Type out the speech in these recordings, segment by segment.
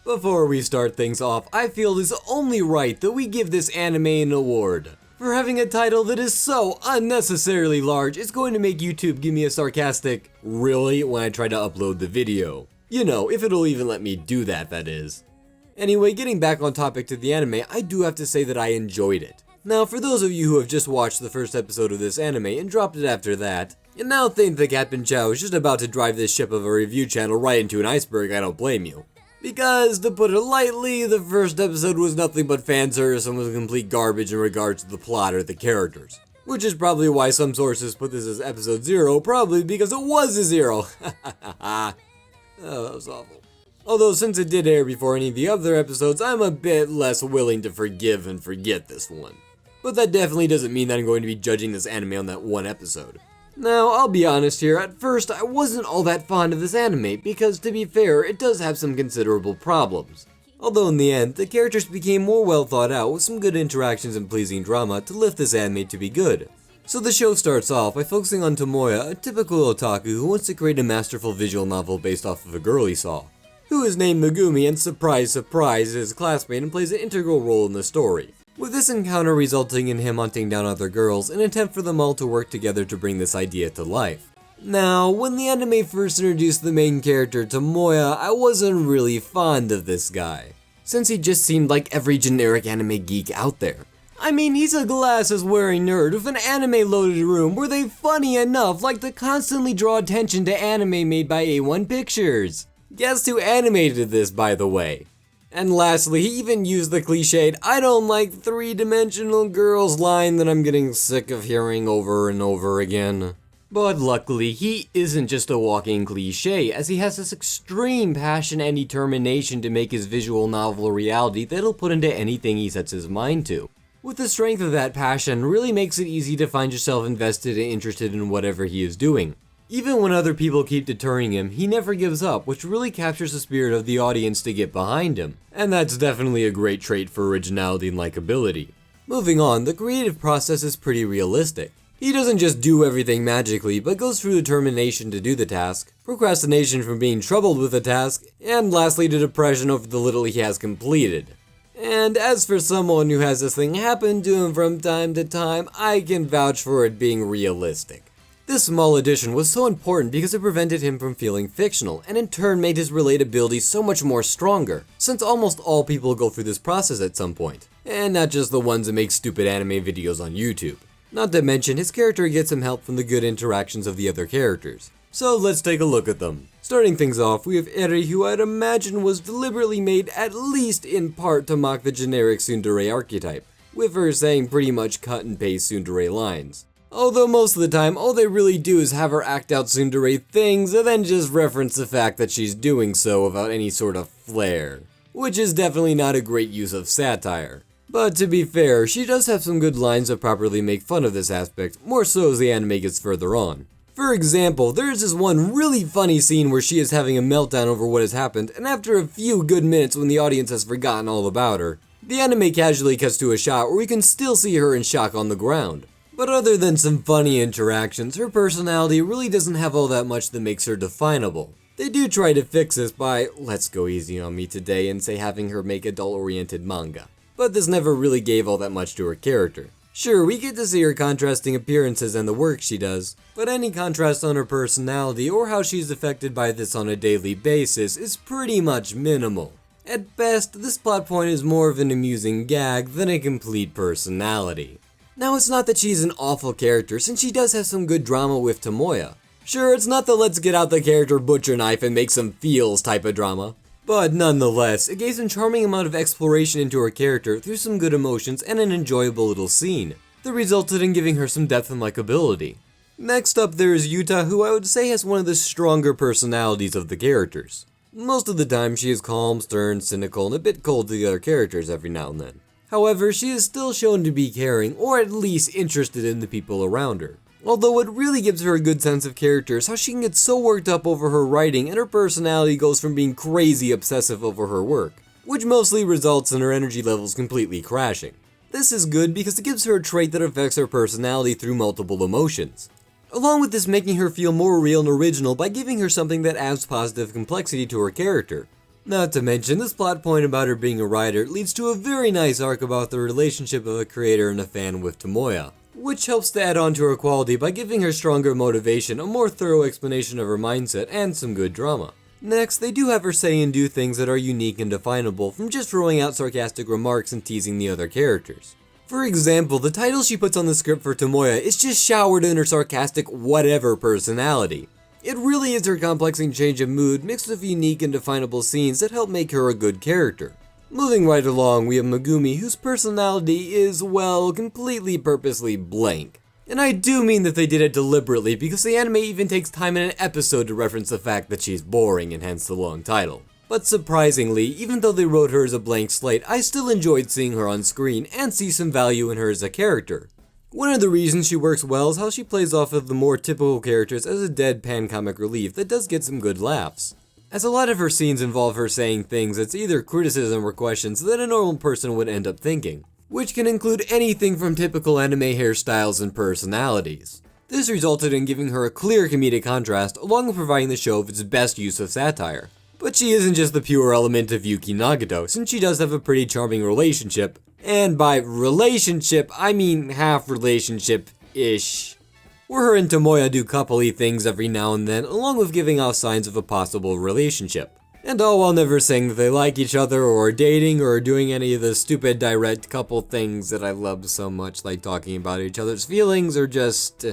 Before we start things off, I feel it is only right that we give this anime an award. For having a title that is so unnecessarily large, it's going to make YouTube give me a sarcastic "really" when I try to upload the video. You know, if it'll even let me do that, that is. Anyway, getting back on topic to the anime, I do have to say that I enjoyed it. Now, for those of you who have just watched the first episode of this anime and dropped it after that, and now think that Captain Chiao is just about to drive this ship of a review channel right into an iceberg, I don't blame you. Because, to put it lightly, the first episode was nothing but fan service and was complete garbage in regards to the plot or the characters. Which is probably why some sources put this as episode 0, probably because it was a 0. Oh, that was awful. Although, since it did air before any of the other episodes, I'm a bit less willing to forgive and forget this one. But that definitely doesn't mean that I'm going to be judging this anime on that one episode. Now, I'll be honest here, at first I wasn't all that fond of this anime because, to be fair, it does have some considerable problems. Although in the end, the characters became more well thought out with some good interactions and pleasing drama to lift this anime to be good. So the show starts off by focusing on Tomoya, a typical otaku who wants to create a masterful visual novel based off of a girl he saw, who is named Megumi and surprise surprise is his classmate and plays an integral role in the story, with this encounter resulting in him hunting down other girls in an attempt for them all to work together to bring this idea to life. Now, when the anime first introduced the main character Tomoya, I wasn't really fond of this guy, since he just seemed like every generic anime geek out there. I mean, he's a glasses-wearing nerd with an anime-loaded room where they, funny enough, like to constantly draw attention to anime made by A1 Pictures. Guess who animated this, by the way? And lastly, he even used the cliched "I don't like three-dimensional girls" line that I'm getting sick of hearing over and over again. But luckily, he isn't just a walking cliche, as he has this extreme passion and determination to make his visual novel a reality that he'll put into anything he sets his mind to. With the strength of that passion, really makes it easy to find yourself invested and interested in whatever he is doing. Even when other people keep deterring him, he never gives up, which really captures the spirit of the audience to get behind him. And that's definitely a great trait for originality and likability. Moving on, the creative process is pretty realistic. He doesn't just do everything magically, but goes through determination to do the task, procrastination from being troubled with the task, and lastly to depression over the little he has completed. And as for someone who has this thing happen to him from time to time, I can vouch for it being realistic. This small addition was so important because it prevented him from feeling fictional, and in turn made his relatability so much more stronger, since almost all people go through this process at some point, and not just the ones that make stupid anime videos on YouTube. Not to mention, his character gets some help from the good interactions of the other characters. So let's take a look at them. Starting things off, we have Eri, who I'd imagine was deliberately made at least in part to mock the generic tsundere archetype, with her saying pretty much cut and paste tsundere lines. Although most of the time, all they really do is have her act out tsundere things and then just reference the fact that she's doing so without any sort of flair. Which is definitely not a great use of satire. But to be fair, she does have some good lines that properly make fun of this aspect, more so as the anime gets further on. For example, there's this one really funny scene where she is having a meltdown over what has happened, and after a few good minutes when the audience has forgotten all about her, the anime casually cuts to a shot where we can still see her in shock on the ground. But other than some funny interactions, her personality really doesn't have all that much that makes her definable. They do try to fix this by, let's go easy on me today and say having her make adult-oriented manga. But this never really gave all that much to her character. Sure, we get to see her contrasting appearances and the work she does, but any contrast on her personality or how she's affected by this on a daily basis is pretty much minimal. At best, this plot point is more of an amusing gag than a complete personality. Now, it's not that she's an awful character, since she does have some good drama with Tomoya. Sure, it's not the let's get out the character butcher knife and make some feels type of drama, but nonetheless, it gave some charming amount of exploration into her character through some good emotions and an enjoyable little scene that resulted in giving her some depth and likability. Next up, there is Yuta, who I would say has one of the stronger personalities of the characters. Most of the time, she is calm, stern, cynical, and a bit cold to the other characters every now and then. However, she is still shown to be caring, or at least interested in the people around her. Although what really gives her a good sense of character is how she can get so worked up over her writing and her personality goes from being crazy obsessive over her work, which mostly results in her energy levels completely crashing. This is good because it gives her a trait that affects her personality through multiple emotions, along with this making her feel more real and original by giving her something that adds positive complexity to her character. Not to mention, this plot point about her being a writer leads to a very nice arc about the relationship of a creator and a fan with Tomoya, which helps to add on to her quality by giving her stronger motivation, a more thorough explanation of her mindset, and some good drama. Next, they do have her say and do things that are unique and definable from just throwing out sarcastic remarks and teasing the other characters. For example, the title she puts on the script for Tomoya is just showered in her sarcastic whatever personality. It really is her complex and change of mood mixed with unique and definable scenes that help make her a good character. Moving right along, we have Megumi, whose personality is, well, completely purposely blank. And I do mean that they did it deliberately because the anime even takes time in an episode to reference the fact that she's boring and hence the long title. But surprisingly, even though they wrote her as a blank slate, I still enjoyed seeing her on screen and see some value in her as a character. One of the reasons she works well is how she plays off of the more typical characters as a deadpan comic relief that does get some good laughs. As a lot of her scenes involve her saying things that's either criticism or questions that a normal person would end up thinking, which can include anything from typical anime hairstyles and personalities. This resulted in giving her a clear comedic contrast along with providing the show with its best use of satire. But she isn't just the pure element of Yuki Nagato, since she does have a pretty charming relationship. And by relationship, I mean half relationship-ish, where her and Tomoya do couple-y things every now and then, along with giving off signs of a possible relationship. And all while never saying that they like each other or are dating or doing any of the stupid direct couple things that I love so much, like talking about each other's feelings or just...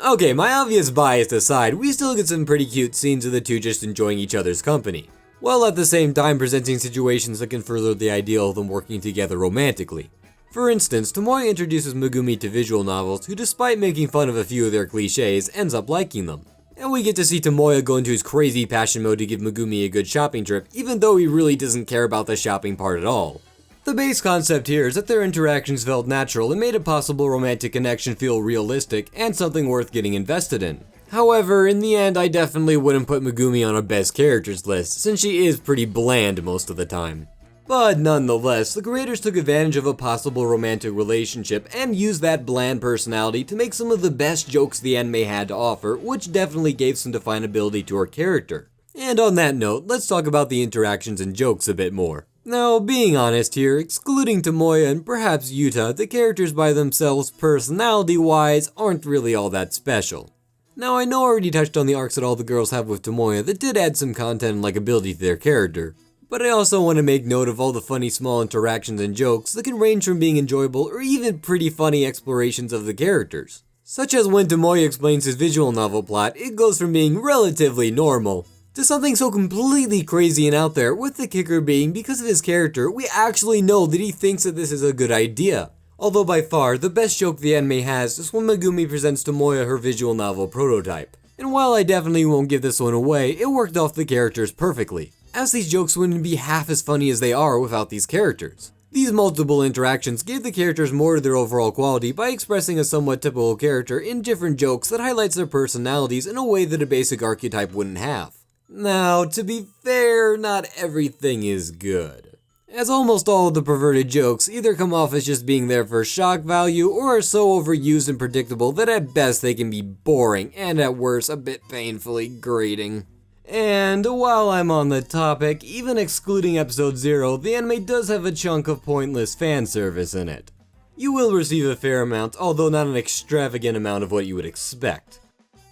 Okay, my obvious bias aside, we still get some pretty cute scenes of the two just enjoying each other's company, while at the same time presenting situations that can further the ideal of them working together romantically. For instance, Tomoya introduces Megumi to visual novels, who despite making fun of a few of their cliches, ends up liking them. And we get to see Tomoya go into his crazy passion mode to give Megumi a good shopping trip, even though he really doesn't care about the shopping part at all. The base concept here is that their interactions felt natural and made a possible romantic connection feel realistic and something worth getting invested in. However, in the end, I definitely wouldn't put Megumi on a best characters list, since she is pretty bland most of the time. But nonetheless, the creators took advantage of a possible romantic relationship and used that bland personality to make some of the best jokes the anime had to offer, which definitely gave some definability to her character. And on that note, let's talk about the interactions and jokes a bit more. Now, being honest here, excluding Tomoya and perhaps Yuta, the characters by themselves, personality-wise, aren't really all that special. Now, I know I already touched on the arcs that all the girls have with Tomoya that did add some content and likability to their character, but I also want to make note of all the funny small interactions and jokes that can range from being enjoyable or even pretty funny explorations of the characters. Such as when Tomoya explains his visual novel plot, it goes from being relatively normal to something so completely crazy and out there, with the kicker being, because of his character, we actually know that he thinks that this is a good idea. Although by far, the best joke the anime has is when Megumi presents Tomoya her visual novel prototype. And while I definitely won't give this one away, it worked off the characters perfectly, as these jokes wouldn't be half as funny as they are without these characters. These multiple interactions gave the characters more to their overall quality by expressing a somewhat typical character in different jokes that highlights their personalities in a way that a basic archetype wouldn't have. Now, to be fair, not everything is good, as almost all of the perverted jokes either come off as just being there for shock value or are so overused and predictable that at best they can be boring and at worst a bit painfully grating. And while I'm on the topic, even excluding episode 0, the anime does have a chunk of pointless fan service in it. You will receive a fair amount, although not an extravagant amount of what you would expect.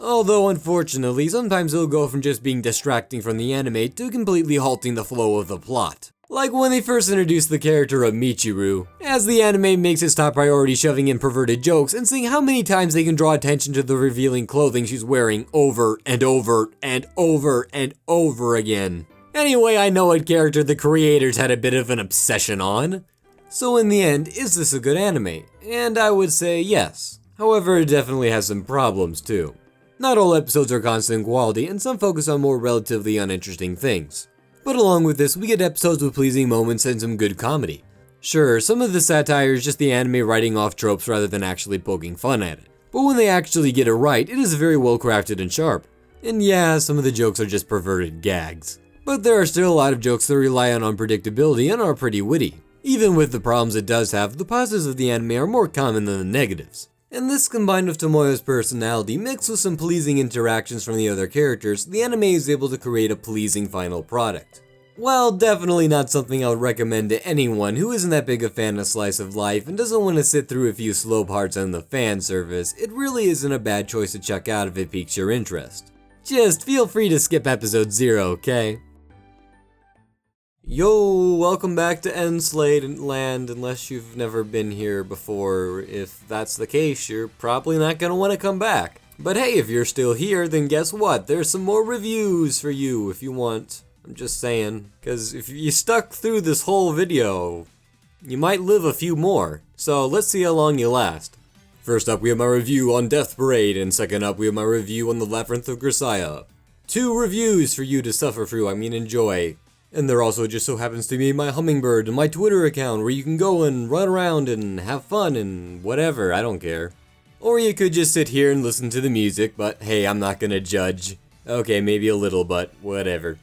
Although unfortunately, sometimes it'll go from just being distracting from the anime to completely halting the flow of the plot. Like when they first introduced the character of Michiru, as the anime makes its top priority shoving in perverted jokes and seeing how many times they can draw attention to the revealing clothing she's wearing over and over and over and over again. Anyway, I know what character the creators had a bit of an obsession on. So in the end, is this a good anime? And I would say yes. However, it definitely has some problems too. Not all episodes are constant quality, and some focus on more relatively uninteresting things. But along with this, we get episodes with pleasing moments and some good comedy. Sure, some of the satire is just the anime writing off tropes rather than actually poking fun at it. But when they actually get it right, it is very well crafted and sharp. And yeah, some of the jokes are just perverted gags. But there are still a lot of jokes that rely on unpredictability and are pretty witty. Even with the problems it does have, the positives of the anime are more common than the negatives. And this, combined with Tomoyo's personality, mixed with some pleasing interactions from the other characters, the anime is able to create a pleasing final product. While definitely not something I would recommend to anyone who isn't that big a fan of slice of life and doesn't want to sit through a few slow parts on the fan service, it really isn't a bad choice to check out if it piques your interest. Just feel free to skip episode 0, okay? Yo, welcome back to Enslaved Land, unless you've never been here before. If that's the case, you're probably not gonna want to come back. But hey, if you're still here, then guess what? There's some more reviews for you if you want. I'm just saying, because if you stuck through this whole video, you might live a few more. So let's see how long you last. First up, we have my review on Death Parade, and second up, we have my review on the Labyrinth of Grisaya. 2 reviews for you to suffer through, enjoy. And there also just so happens to be my Hummingbird and my Twitter account where you can go and run around and have fun and whatever, I don't care. Or you could just sit here and listen to the music, but hey, I'm not gonna judge. Okay, maybe a little, but whatever.